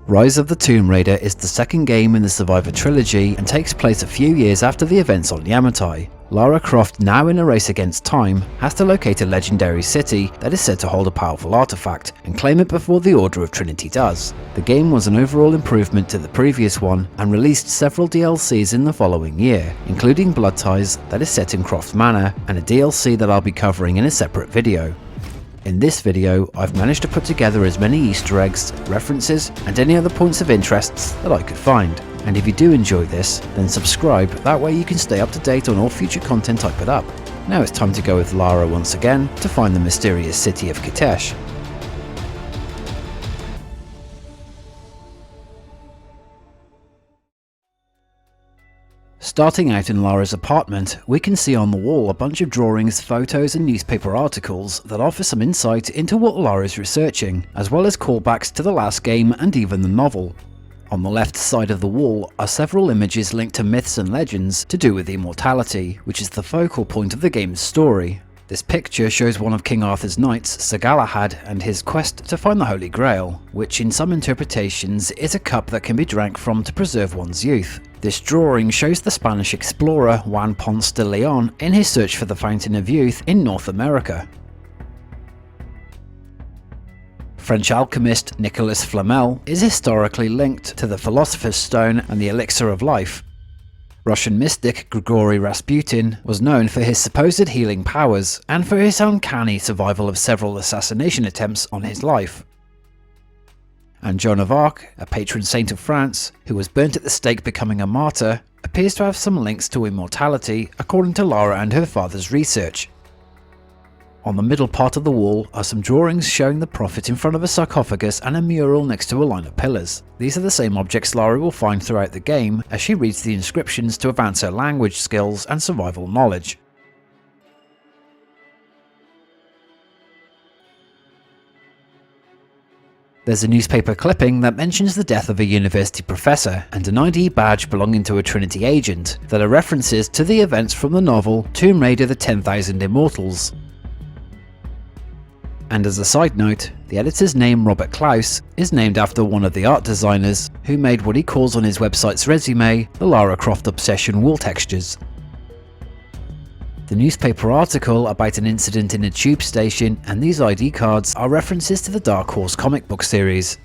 Rise of the Tomb Raider is the second game in the Survivor trilogy and takes place a few years after the events on Yamatai. Lara Croft, now in a race against time, has to locate a legendary city that is said to hold a powerful artifact and claim it before the Order of Trinity does. The game was an overall improvement to the previous one and released several DLCs in the following year, including Blood Ties that is set in Croft Manor and a DLC that I'll be covering in a separate video. In this video, I've managed to put together as many Easter eggs, references, and any other points of interest that I could find. And if you do enjoy this, then subscribe, that way you can stay up to date on all future content I put up. Now it's time to go with Lara once again to find the mysterious city of Kitesh. Starting out in Lara's apartment, we can see on the wall a bunch of drawings, photos and newspaper articles that offer some insight into what Lara is researching, as well as callbacks to the last game and even the novel. On the left side of the wall are several images linked to myths and legends to do with immortality, which is the focal point of the game's story. This picture shows one of King Arthur's knights, Sir Galahad, and his quest to find the Holy Grail, which in some interpretations is a cup that can be drank from to preserve one's youth. This drawing shows the Spanish explorer Juan Ponce de Leon in his search for the Fountain of Youth in North America. French alchemist Nicolas Flamel is historically linked to the Philosopher's Stone and the Elixir of Life. Russian mystic Grigory Rasputin was known for his supposed healing powers and for his uncanny survival of several assassination attempts on his life. And Joan of Arc, a patron saint of France, who was burnt at the stake becoming a martyr, appears to have some links to immortality according to Lara and her father's research. On the middle part of the wall are some drawings showing the prophet in front of a sarcophagus and a mural next to a line of pillars. These are the same objects Lara will find throughout the game as she reads the inscriptions to advance her language skills and survival knowledge. There's a newspaper clipping that mentions the death of a university professor and an ID badge belonging to a Trinity agent that are references to the events from the novel Tomb Raider: The 10,000 Immortals. And as a side note, the editor's name, Robert Klaus, is named after one of the art designers who made what he calls on his website's resume the Lara Croft Obsession wall textures. The newspaper article about an incident in a tube station and these ID cards are references to the Dark Horse comic book series.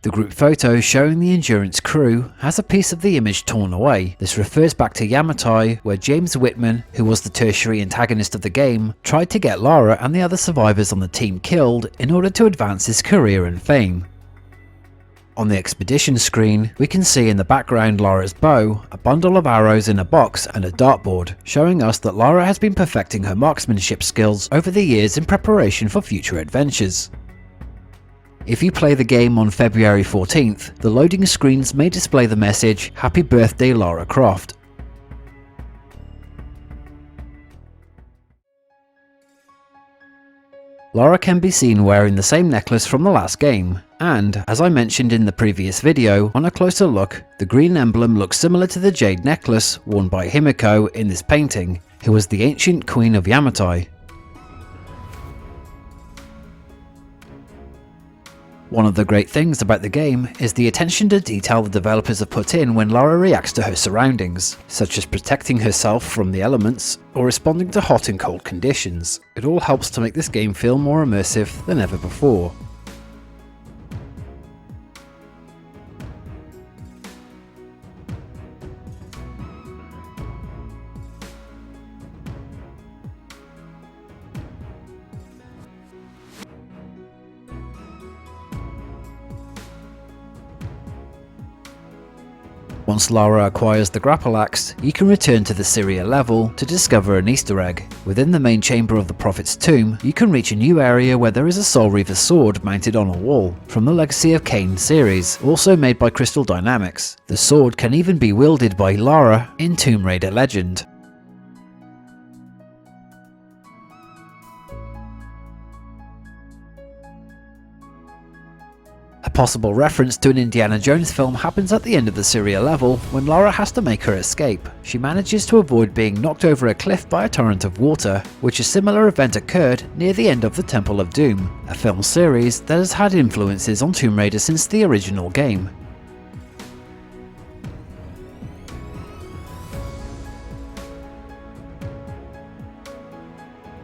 The group photo showing the Endurance crew has a piece of the image torn away. This refers back to Yamatai, where James Whitman, who was the tertiary antagonist of the game, tried to get Lara and the other survivors on the team killed in order to advance his career and fame. On the expedition screen, we can see in the background Lara's bow, a bundle of arrows in a box and a dartboard, showing us that Lara has been perfecting her marksmanship skills over the years in preparation for future adventures. If you play the game on February 14th, the loading screens may display the message "Happy Birthday Lara Croft." Lara can be seen wearing the same necklace from the last game, and, as I mentioned in the previous video, on a closer look, the green emblem looks similar to the jade necklace worn by Himiko in this painting, who was the ancient queen of Yamatai. One of the great things about the game is the attention to detail the developers have put in when Lara reacts to her surroundings, such as protecting herself from the elements or responding to hot and cold conditions. It all helps to make this game feel more immersive than ever before. Once Lara acquires the grapple axe, you can return to the Syria level to discover an Easter egg. Within the main chamber of the Prophet's tomb, you can reach a new area where there is a Soul Reaver sword mounted on a wall, from the Legacy of Kain series, also made by Crystal Dynamics. The sword can even be wielded by Lara in Tomb Raider Legend. possible reference to an Indiana Jones film happens at the end of the Syria level when Lara has to make her escape. She manages to avoid being knocked over a cliff by a torrent of water, which a similar event occurred near the end of the Temple of Doom, a film series that has had influences on Tomb Raider since the original game.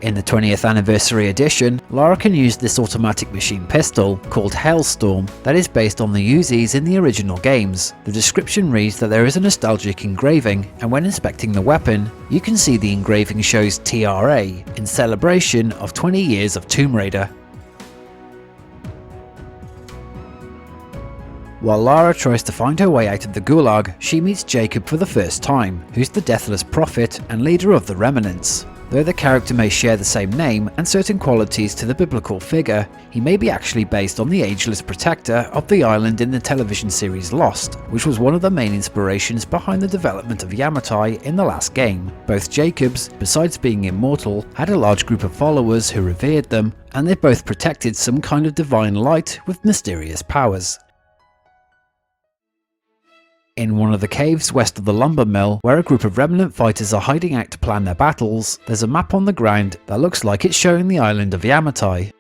In the 20th anniversary edition, Lara can use this automatic machine pistol, called Hailstorm, that is based on the Uzis in the original games. The description reads that there is a nostalgic engraving, and when inspecting the weapon, you can see the engraving shows TRA, in celebration of 20 years of Tomb Raider. While Lara tries to find her way out of the Gulag, she meets Jacob for the first time, who's the Deathless Prophet and leader of the Remnants. Though the character may share the same name and certain qualities to the biblical figure, he may be actually based on the ageless protector of the island in the television series Lost, which was one of the main inspirations behind the development of Yamatai in the last game. Both Jacobs, besides being immortal, had a large group of followers who revered them, and they both protected some kind of divine light with mysterious powers. In one of the caves west of the lumber mill, where a group of remnant fighters are hiding out to plan their battles, there's a map on the ground that looks like it's showing the island of Yamatai.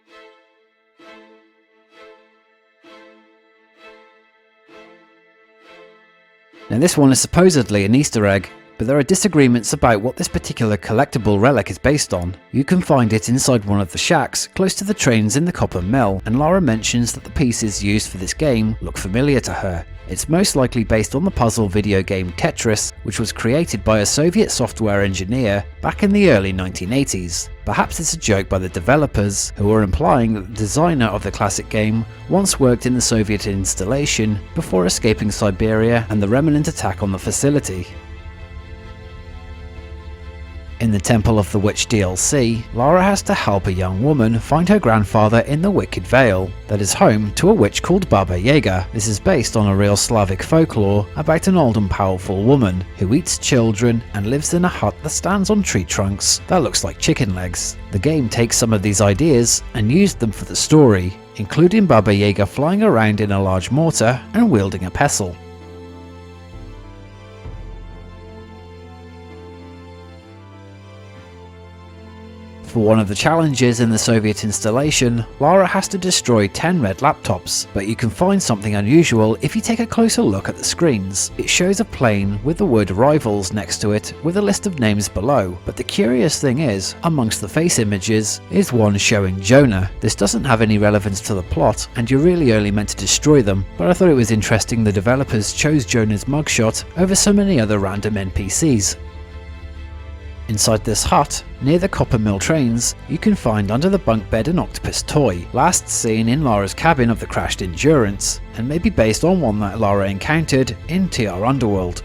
Now this one is supposedly an Easter egg, but there are disagreements about what this particular collectible relic is based on. You can find it inside one of the shacks, close to the trains in the copper mill, and Lara mentions that the pieces used for this game look familiar to her. It's most likely based on the puzzle video game Tetris, which was created by a Soviet software engineer back in the early 1980s. Perhaps it's a joke by the developers, who are implying that the designer of the classic game once worked in the Soviet installation before escaping Siberia and the remnant attack on the facility. In the Temple of the Witch DLC, Lara has to help a young woman find her grandfather in the Wicked Vale, that is home to a witch called Baba Yaga. This is based on a real Slavic folklore about an old and powerful woman who eats children and lives in a hut that stands on tree trunks that looks like chicken legs. The game takes some of these ideas and used them for the story, including Baba Yaga flying around in a large mortar and wielding a pestle. For one of the challenges in the Soviet installation, Lara has to destroy 10 red laptops, but you can find something unusual if you take a closer look at the screens. It shows a plane with the word Rivals next to it with a list of names below, but the curious thing is, amongst the face images is one showing Jonah. This doesn't have any relevance to the plot, and you're really only meant to destroy them, but I thought it was interesting the developers chose Jonah's mugshot over so many other random NPCs. Inside this hut, near the copper mill trains, you can find under the bunk bed an octopus toy, last seen in Lara's cabin of the crashed Endurance, and may be based on one that Lara encountered in TR Underworld.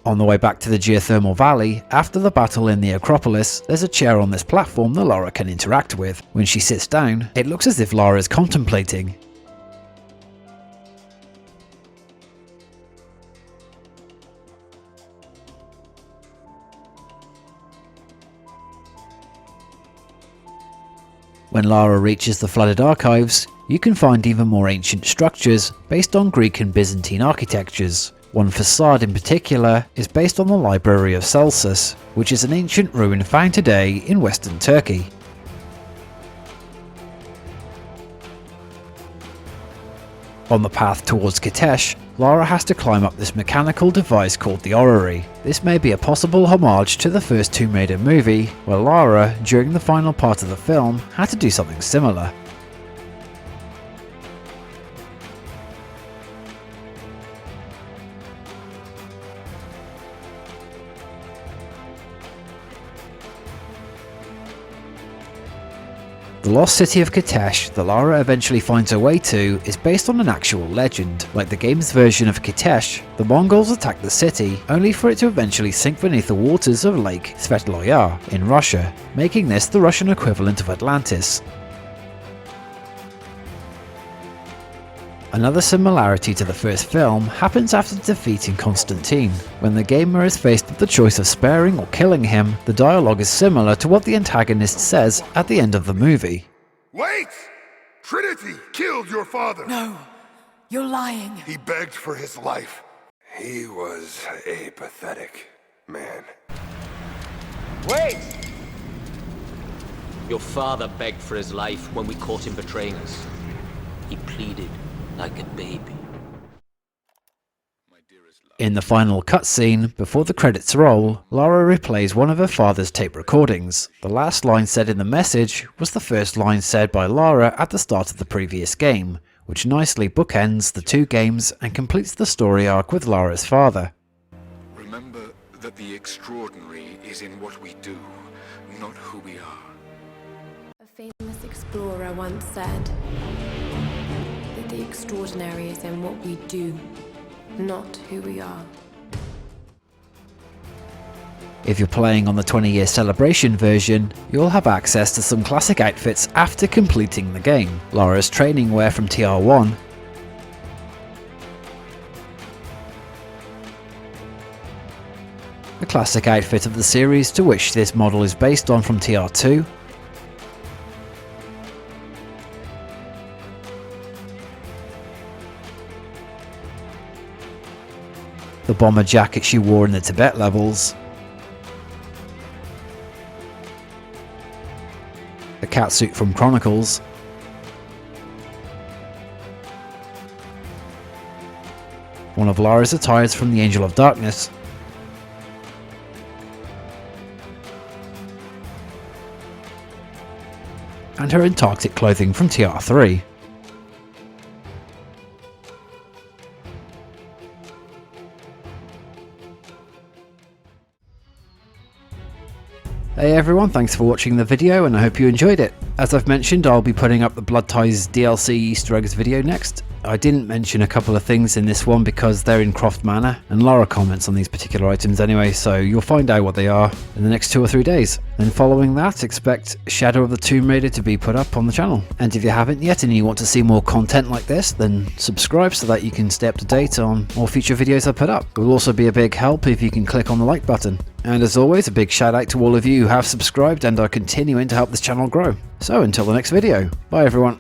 On the way back to the geothermal valley, after the battle in the Acropolis, there's a chair on this platform that Lara can interact with. When she sits down, it looks as if Lara is contemplating. When Lara reaches the flooded archives, you can find even more ancient structures based on Greek and Byzantine architectures. One facade in particular is based on the Library of Celsus, which is an ancient ruin found today in western Turkey. On the path towards Kitesh, Lara has to climb up this mechanical device called the Orrery. This may be a possible homage to the first Tomb Raider movie, where Lara, during the final part of the film, had to do something similar. The lost city of Kitesh that Lara eventually finds her way to is based on an actual legend. Like the game's version of Kitesh, the Mongols attacked the city, only for it to eventually sink beneath the waters of Lake Svetloyar in Russia, making this the Russian equivalent of Atlantis. Another similarity to the first film happens after defeating Constantine. When the gamer is faced with the choice of sparing or killing him, the dialogue is similar to what the antagonist says at the end of the movie. Wait! Trinity killed your father! No, you're lying. He begged for his life. He was a pathetic man. Wait! Your father begged for his life when we caught him betraying us. He pleaded like a baby. In the final cutscene, before the credits roll, Lara replays one of her father's tape recordings. The last line said in the message was the first line said by Lara at the start of the previous game, which nicely bookends the two games and completes the story arc with Lara's father. Remember that the extraordinary is in what we do, not who we are. A famous explorer once said that the extraordinary is in what we do, not who we are. If you're playing on the 20-year celebration version, you'll have access to some classic outfits after completing the game. Lara's training wear from TR1, the classic outfit of the series to which this model is based on from TR2, the bomber jacket she wore in the Tibet levels, the catsuit from Chronicles, one of Lara's attires from the Angel of Darkness, and her Antarctic clothing from TR3. Hey everyone, thanks for watching the video and I hope you enjoyed it. As I've mentioned, I'll be putting up the Blood Ties DLC Easter eggs video next. I didn't mention a couple of things in this one because they're in Croft Manor, and Lara comments on these particular items anyway, so you'll find out what they are in the next 2 or 3 days. Then following that, expect Shadow of the Tomb Raider to be put up on the channel. And if you haven't yet and you want to see more content like this, then subscribe so that you can stay up to date on more future videos I put up. It will also be a big help if you can click on the like button. And as always, a big shout out to all of you who have subscribed and are continuing to help this channel grow. So until the next video, bye everyone.